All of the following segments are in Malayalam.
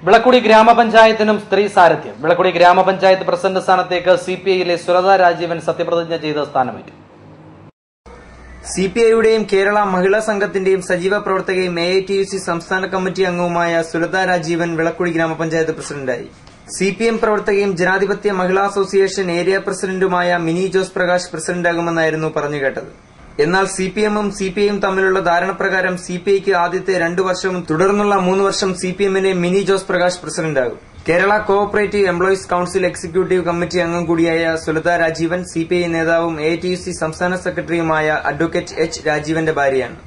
വിളക്കുടി ഗ്രാമപഞ്ചായത്തിനും സ്ത്രീ സാരഥ്യം. വിളക്കുടി ഗ്രാമപഞ്ചായത്ത് പ്രസിഡന്റ് സ്ഥാനത്തേക്ക് സിപിഐയിലെ സുലത രാജീവൻ സത്യപ്രതിജ്ഞ ചെയ്ത് സ്ഥാനമേറ്റു. സിപിഐയുടെയും കേരള മഹിളാ സംഘത്തിന്റെയും സജീവ പ്രവർത്തകയും AITUC സംസ്ഥാന കമ്മിറ്റി അംഗവുമായ സുലത രാജീവൻ വിളക്കുടി ഗ്രാമപഞ്ചായത്ത് പ്രസിഡന്റായി. CPM പ്രവർത്തകയും ജനാധിപത്യ മഹിളാ അസോസിയേഷൻ ഏരിയ പ്രസിഡന്റുമായ മിനി ജോസ് പ്രകാശ് പ്രസിഡന്റാകുമെന്നായിരുന്നു പറഞ്ഞുകേട്ടത്. എന്നാൽ CPM-ഉം CPI-യും തമ്മിലുള്ള ധാരണപ്രകാരം CPI-ക്ക് ആദ്യത്തെ 2 വർഷവും തുടർന്നുള്ള 3 വർഷം CPM-ന് മിനി ജോസ് പ്രകാശ് പ്രസിഡന്റാകും. Kerala cooperative employees council executive committee അംഗം കൂടിയായ സുലത രാജീവൻ CPI നേതാവും AITUC സംസ്ഥാന സെക്രട്ടറിയുമായ അഡ്വക്കേറ്റ് H. രാജീവന്റെ ഭാര്യയാണ്.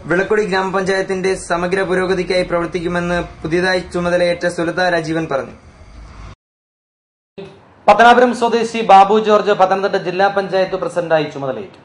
വിളക്കുടി ഗ്രാമപഞ്ചായത്തിന്റെ സമഗ്ര പുരോഗതിക്കായി പ്രവർത്തിക്കുമെന്ന് പുതിയതായി ചുമതലയേറ്റ സുലത രാജീവൻ പറഞ്ഞു. പത്തനാപുരം സ്വദേശി ബാബു ജോർജ് പത്തനംതിട്ട ജില്ലാ പഞ്ചായത്ത് പ്രസിഡന്റായി ചുമതലയേറ്റു.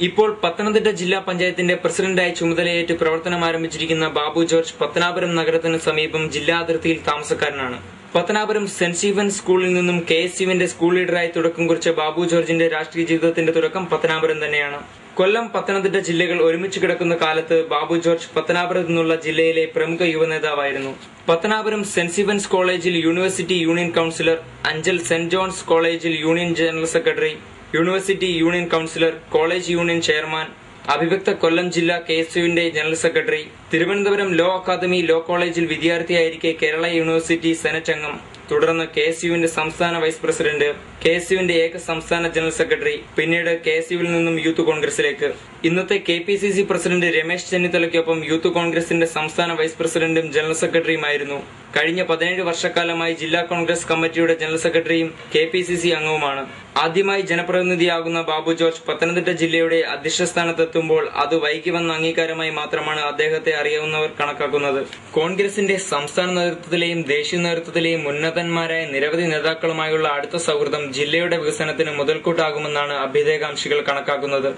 ഇപ്പോൾ പത്തനംതിട്ട ജില്ലാ പഞ്ചായത്തിന്റെ പ്രസിഡന്റായി ചുമതലയേറ്റ് പ്രവർത്തനം ആരംഭിച്ചിരിക്കുന്ന ബാബു ജോർജ് പത്തനാപുരം നഗരത്തിന് സമീപം ജില്ലാ അതിർത്തിയിൽ താമസക്കാരനാണ്. പത്തനാപുരം സെന്റ് സ്റ്റീഫൻസ് സ്കൂളിൽ നിന്നും KSUവിന്റെ സ്കൂൾ ലീഡറായി തുടക്കം കുറിച്ച ബാബു ജോർജിന്റെ രാഷ്ട്രീയ ജീവിതത്തിന്റെ തുടക്കം പത്തനാപുരം തന്നെയാണ്. കൊല്ലം, പത്തനംതിട്ട ജില്ലകൾ ഒരുമിച്ച് കിടക്കുന്ന കാലത്ത് ബാബു ജോർജ് പത്തനാപുരത്ത് നിന്നുള്ള ജില്ലയിലെ പ്രമുഖ യുവനേതാവായിരുന്നു. പത്തനാപുരം സെന്റ് സ്റ്റീഫൻസ് കോളേജിൽ university union councillor, Anchal saint John's കോളേജിൽ union general secretary, university union councillor, college union chairman, അവിഭക്ത കൊല്ലം ജില്ലാ KSUവിന്റെ general secretary, Thiruvananthapuram law academy law കോളേജിൽ വിദ്യാർത്ഥിയായിരിക്കെ കേരള യൂണിവേഴ്സിറ്റി സെനറ്റ് അംഗം, തുടർന്ന് KSUവിന്റെ സംസ്ഥാന വൈസ് പ്രസിഡന്റ്, KSUവിന്റെ ഏക സംസ്ഥാന ജനറൽ സെക്രട്ടറി, പിന്നീട് KSUവിൽ നിന്നും യൂത്ത് കോൺഗ്രസിലേക്ക്. ഇന്നത്തെ KPCC പ്രസിഡന്റ് രമേശ് ചെന്നിത്തലയ്ക്കൊപ്പം യൂത്ത് കോൺഗ്രസിന്റെ സംസ്ഥാന വൈസ് പ്രസിഡന്റും ജനറൽ സെക്രട്ടറിയുമായിരുന്നു. കഴിഞ്ഞ 17 വർഷക്കാലമായി ജില്ലാ കോൺഗ്രസ് കമ്മിറ്റിയുടെ ജനറൽ സെക്രട്ടറിയും KPCC അംഗവുമാണ്. ആദ്യമായി ജനപ്രതിനിധിയാകുന്ന ബാബു ജോർജ് പത്തനംതിട്ട ജില്ലയുടെ അധ്യക്ഷ സ്ഥാനത്തെത്തുമ്പോൾ അത് വൈകി വന്ന അംഗീകാരമായി മാത്രമാണ് അദ്ദേഹത്തെ അറിയാവുന്നവർ കണക്കാക്കുന്നത്. കോൺഗ്രസിന്റെ സംസ്ഥാന നേതൃത്വത്തിലെയും ദേശീയ നേതൃത്വത്തിലെയും ഉന്നതന്മാരായ നിരവധി നേതാക്കളുമായുള്ള അടുത്ത സൗഹൃദം ജില്ലയുടെ വികസനത്തിന് മുതൽക്കൂട്ടാകുമെന്നാണ് അഭ്യുദയകാംക്ഷികൾ കണക്കാക്കുന്നത്.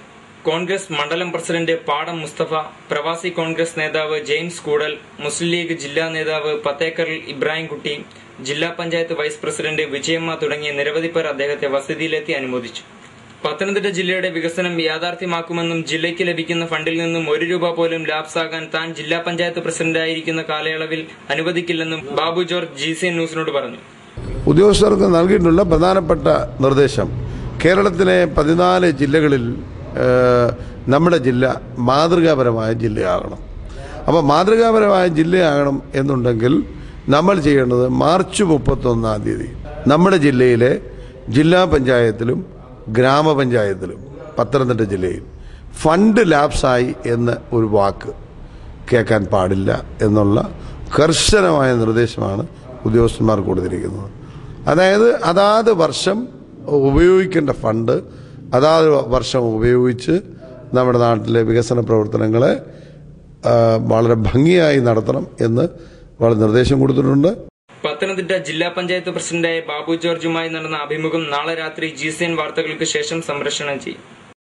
കോൺഗ്രസ് മണ്ഡലം പ്രസിഡന്റ് പാടം മുസ്തഫ, പ്രവാസി കോൺഗ്രസ് നേതാവ് ജെയിംസ് കൂടൽ, മുസ്ലിം ലീഗ് ജില്ലാ നേതാവ് പത്തേക്കറിൽ ഇബ്രാഹിംകുട്ടി, ജില്ലാ പഞ്ചായത്ത് വൈസ് പ്രസിഡന്റ് വിജയമ്മ തുടങ്ങിയ നിരവധി പേർ അദ്ദേഹത്തെ വസതിയിലെത്തി അനുമോദിച്ചു. പത്തനംതിട്ട ജില്ലയുടെ വികസനം യാഥാർത്ഥ്യമാക്കുമെന്നും ജില്ലയ്ക്ക് ലഭിക്കുന്ന ഫണ്ടിൽ നിന്നും 1 രൂപ പോലും ലാപ്സാകാൻ താൻ ജില്ലാ പഞ്ചായത്ത് പ്രസിഡന്റായിരിക്കുന്ന കാലയളവിൽ അനുവദിക്കില്ലെന്നും ബാബു ജോർജ് GCN ന്യൂസിനോട് പറഞ്ഞു. ഉദ്യോഗസ്ഥർക്ക് നൽകിയിട്ടുള്ള പ്രധാനപ്പെട്ട നിർദ്ദേശം കേരളത്തിലെ 14 ജില്ലകളിൽ നമ്മുടെ ജില്ല മാതൃകാപരമായ ജില്ലയാകണം. അപ്പോൾ മാതൃകാപരമായ ജില്ലയാകണം എന്നുണ്ടെങ്കിൽ നമ്മൾ ചെയ്യേണ്ടത് മാർച്ച് 31-ാം തീയതി നമ്മുടെ ജില്ലയിലെ ജില്ലാ പഞ്ചായത്തിലും ഗ്രാമപഞ്ചായത്തിലും പത്തനംതിട്ട ജില്ലയിൽ ഫണ്ട് ലാപ്സായി എന്ന ഒരു വാക്ക് കേൾക്കാൻ പാടില്ല എന്നുള്ള കർശനമായ നിർദ്ദേശമാണ് ഉദ്യോഗസ്ഥന്മാർ കൊടുത്തിരിക്കുന്നത്. അതായത് അതാത് വർഷം ഉപയോഗിക്കേണ്ട ഫണ്ട് അതാത് വർഷം ഉപയോഗിച്ച് നമ്മുടെ നാട്ടിലെ വികസന പ്രവർത്തനങ്ങളെ വളരെ ഭംഗിയായി നടത്തണം എന്ന് വളരെ നിർദ്ദേശം കൊടുത്തിട്ടുണ്ട്. പത്തനംതിട്ട ജില്ലാ പഞ്ചായത്ത് പ്രസിഡന്റായ ബാബു ജോർജുമായി നടന്ന അഭിമുഖം നാളെ രാത്രി GCN വാർത്തകൾക്ക് ശേഷം സംപ്രേഷണം ചെയ്യും.